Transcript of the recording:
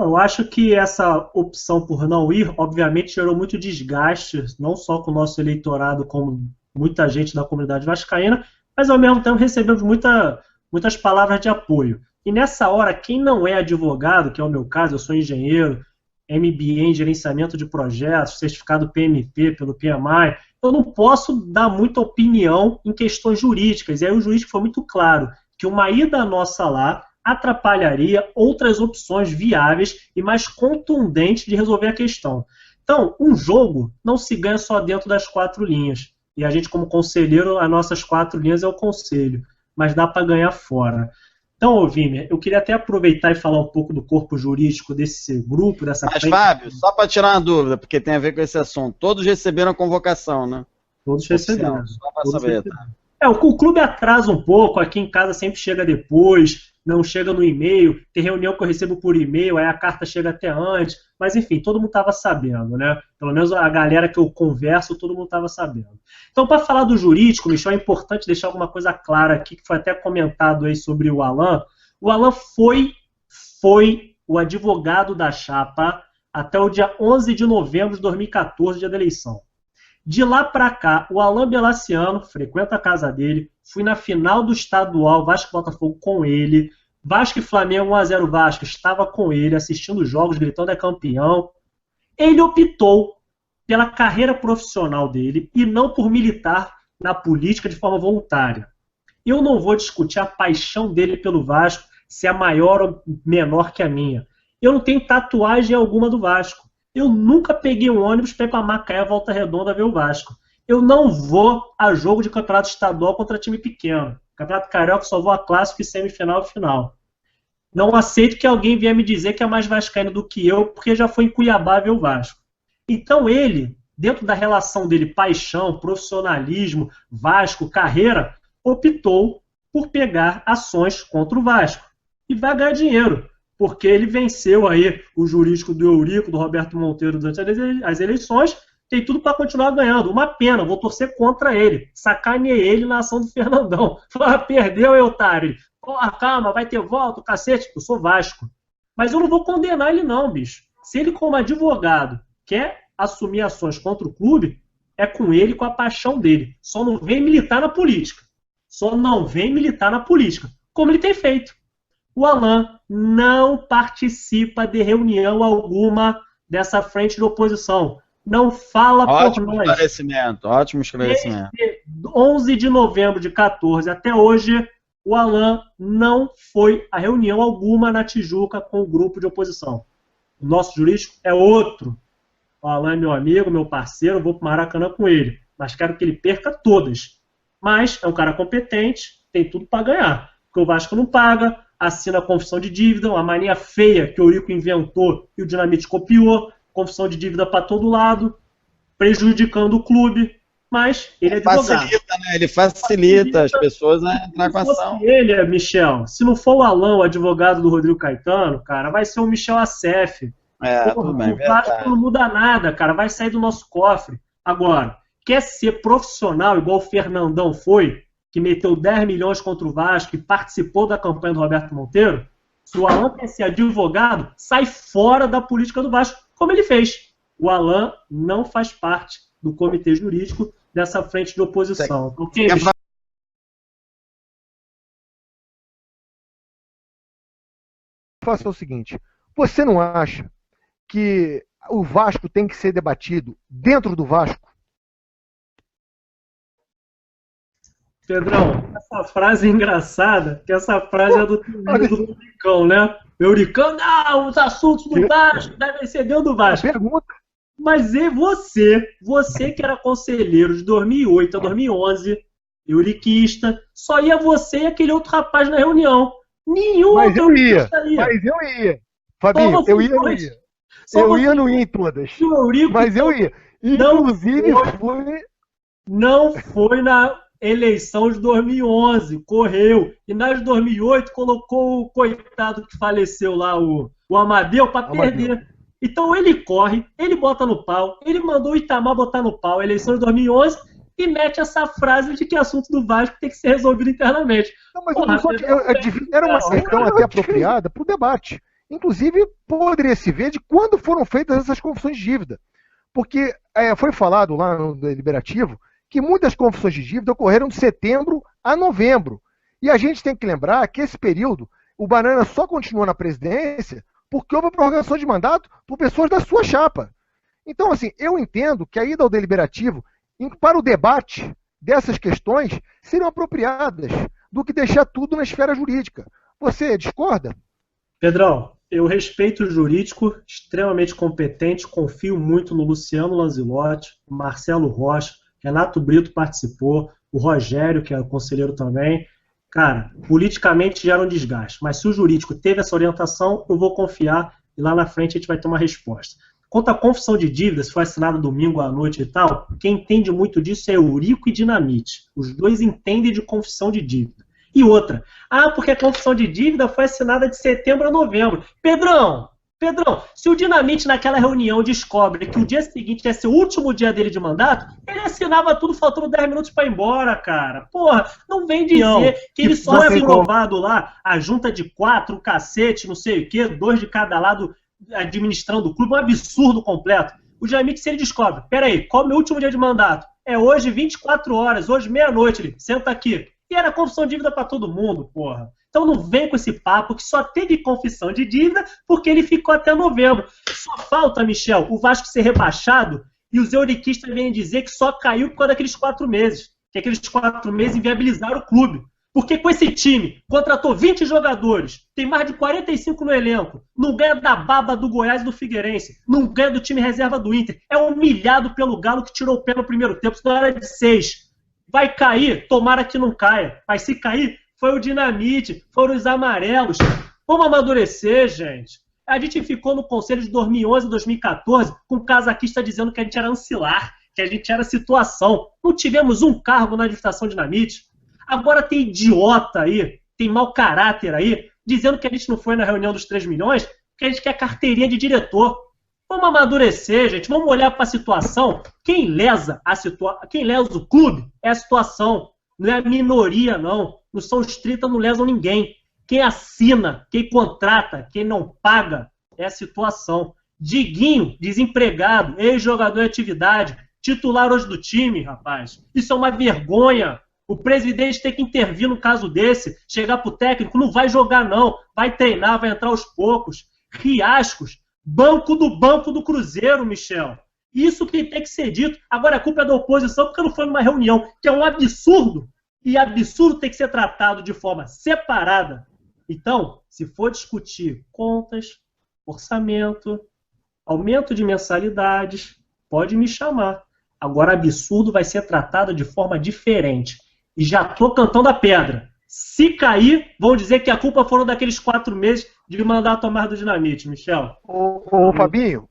Eu acho que essa opção por não ir, obviamente, gerou muito desgaste, não só com o nosso eleitorado, como muita gente da comunidade vascaína, mas ao mesmo tempo recebemos muitas palavras de apoio. E nessa hora, quem não é advogado, que é o meu caso, eu sou engenheiro, MBA em gerenciamento de projetos, certificado PMP pelo PMI, eu não posso dar muita opinião em questões jurídicas. E aí o jurídico foi muito claro que uma ida nossa lá atrapalharia outras opções viáveis e mais contundentes de resolver a questão. Então, um jogo não se ganha só dentro das 4 linhas. E a gente, como conselheiro, as nossas 4 linhas é o conselho. Mas dá para ganhar fora. Então, Vini, eu queria até aproveitar e falar um pouco do corpo jurídico desse grupo, dessa Mas, frente. Fábio, só para tirar uma dúvida, porque tem a ver com esse assunto, todos receberam a convocação, né? Todos receberam. Só para saber, tá? O clube atrasa um pouco, aqui em casa sempre chega depois, não chega no e-mail, tem reunião que eu recebo por e-mail, aí a carta chega até antes, mas enfim, todo mundo estava sabendo, né? Pelo menos a galera que eu converso, todo mundo estava sabendo. Então, para falar do jurídico, Michel, é importante deixar alguma coisa clara aqui, que foi até comentado aí sobre o Alan. O Alan foi o advogado da chapa até o dia 11 de novembro de 2014, dia da eleição. De lá para cá, o Alan Belaciano frequenta a casa dele, fui na final do estadual Vasco e Botafogo com ele, Vasco e Flamengo 1-0 Vasco, estava com ele, assistindo os jogos, gritando é campeão. Ele optou pela carreira profissional dele e não por militar na política de forma voluntária. Eu não vou discutir a paixão dele pelo Vasco, se é maior ou menor que a minha. Eu não tenho tatuagem alguma do Vasco. Eu nunca peguei um ônibus para ir para Macaé, Volta Redonda, ver o Vasco. Eu não vou a jogo de campeonato estadual contra time pequeno. Campeonato Carioca só vou a clássico e semifinal e final. Não aceito que alguém venha me dizer que é mais vascaíno do que eu, porque já foi em Cuiabá ver o Vasco. Então ele, dentro da relação dele, paixão, profissionalismo, Vasco, carreira, optou por pegar ações contra o Vasco. E vai ganhar dinheiro. Porque ele venceu aí o jurídico do Eurico, do Roberto Monteiro durante as eleições, tem tudo para continuar ganhando. Uma pena, vou torcer contra ele. Sacaneei ele na ação do Fernandão. Perdeu, otário. Porra, calma, vai ter volta, cacete. Eu sou Vasco. Mas eu não vou condenar ele não, bicho. Se ele, como advogado, quer assumir ações contra o clube, é com ele, com a paixão dele. Só não vem militar na política. Só não vem militar na política. Como ele tem feito. O Alan não participa de reunião alguma dessa frente de oposição. Não fala por nós. Ótimo esclarecimento. Desde 11 de novembro de 14 até hoje, o Alan não foi a reunião alguma na Tijuca com o grupo de oposição. O nosso jurídico é outro. O Alan é meu amigo, meu parceiro, vou para o Maracanã com ele. Mas quero que ele perca todas. Mas é um cara competente, tem tudo para ganhar. Porque o Vasco não paga, assina a confissão de dívida, uma mania feia que o Eurico inventou e o Dinamite copiou, confissão de dívida para todo lado, prejudicando o clube, mas ele é advogado. Facilita, né? Ele facilita as pessoas a entrar com a ação. Ele, Michel, se não for o Alan, o advogado do Rodrigo Caetano, cara, vai ser o Michel Assef. Tudo bem, o Vasco não muda nada, cara, vai sair do nosso cofre. Agora, quer ser profissional igual o Fernandão foi, que meteu 10 milhões contra o Vasco e participou da campanha do Roberto Monteiro, se o Alan quer ser advogado, sai fora da política do Vasco, como ele fez. O Alan não faz parte do comitê jurídico dessa frente de oposição. Okay, faça o seguinte, você não acha que o Vasco tem que ser debatido dentro do Vasco? Pedrão, essa frase é engraçada, que essa frase é do Euricão, né? Euricão, não, os assuntos do Vasco devem ser dentro do Vasco. Pergunta. Mas e você que era conselheiro de 2008 a 2011, euriquista, só ia você e aquele outro rapaz na reunião. Nenhum outro euriquista ia. Mas eu ia. Fabinho, eu ia ou não ia? Eu ia ou não ia em todas. Mas eu ia. Inclusive não foi na eleição de 2011, correu. E nas de 2008 colocou o coitado que faleceu lá, o Amadeu, para perder. Então ele corre, ele bota no pau, ele mandou o Itamar botar no pau a eleição de 2011 e mete essa frase de que assunto do Vasco tem que ser resolvido internamente. Não, mas era uma questão até apropriada para o debate. inclusive poderia se ver de quando foram feitas essas confissões de dívida. Porque foi falado lá no deliberativo que muitas confissões de dívida ocorreram de setembro a novembro. E a gente tem que lembrar que esse período, o Banana só continuou na presidência porque houve a prorrogação de mandato por pessoas da sua chapa. Então, assim, eu entendo que a ida ao deliberativo para o debate dessas questões seriam apropriadas do que deixar tudo na esfera jurídica. Você discorda? Pedrão, eu respeito o jurídico, extremamente competente, confio muito no Luciano Lanzilotti, Marcelo Rocha, Renato Brito participou, o Rogério, que é o conselheiro também. Cara, politicamente gera um desgaste, mas se o jurídico teve essa orientação, eu vou confiar e lá na frente a gente vai ter uma resposta. Quanto à confissão de dívidas, se foi assinada domingo à noite e tal, quem entende muito disso é Eurico e Dinamite. Os dois entendem de confissão de dívida. E outra, porque a confissão de dívida foi assinada de setembro a novembro. Pedrão, se o Dinamite naquela reunião descobre que o dia seguinte ia ser o último dia dele de mandato, ele assinava tudo faltando 10 minutos para ir embora, cara. Porra, não vem dizer que ele só é aprovado lá, a junta de 4, o cacete, não sei o quê, 2 de cada lado administrando o clube, um absurdo completo. O Dinamite, se ele descobre, peraí, qual é o meu último dia de mandato? É hoje 24 horas, hoje meia-noite, ele senta aqui. E era confissão de dívida para todo mundo, porra. Então não vem com esse papo que só teve confissão de dívida porque ele ficou até novembro. Só falta, Michel, o Vasco ser rebaixado e os euriquistas vêm dizer que só caiu por causa daqueles 4 meses. Que aqueles 4 meses inviabilizaram o clube. Porque com esse time, contratou 20 jogadores, tem mais de 45 no elenco, não ganha da baba do Goiás e do Figueirense, não ganha do time reserva do Inter, é humilhado pelo Galo que tirou o pé no primeiro tempo, senão era de 6. Vai cair? Tomara que não caia. Mas se cair, foi o Dinamite, foram os amarelos. Vamos amadurecer, gente. A gente ficou no conselho de 2011 e 2014 com o casaquista dizendo que a gente era ancilar, que a gente era situação. Não tivemos um cargo na administração Dinamite. Agora tem idiota aí, tem mau caráter aí, dizendo que a gente não foi na reunião dos 3 milhões, que a gente quer carteirinha de diretor. Vamos amadurecer, gente. Vamos olhar para a situação. Quem lesa o clube é a situação. Não é a minoria, não. Não são os 30, não lesam ninguém. Quem assina, quem contrata, quem não paga é a situação. Diguinho, desempregado, ex-jogador em atividade, titular hoje do time, rapaz. Isso é uma vergonha. O presidente tem que intervir no caso desse, chegar pro técnico, não vai jogar não, vai treinar, vai entrar aos poucos. Riascos, banco do Cruzeiro, Michel. Isso que tem que ser dito. Agora a culpa é da oposição porque não foi numa reunião, que é um absurdo. E absurdo tem que ser tratado de forma separada. Então, se for discutir contas, orçamento, aumento de mensalidades, pode me chamar. Agora absurdo vai ser tratado de forma diferente. E já estou cantando a pedra. Se cair, vão dizer que a culpa foram daqueles 4 meses de mandato a mais do Dinamite, Michel. Ô Fabinho,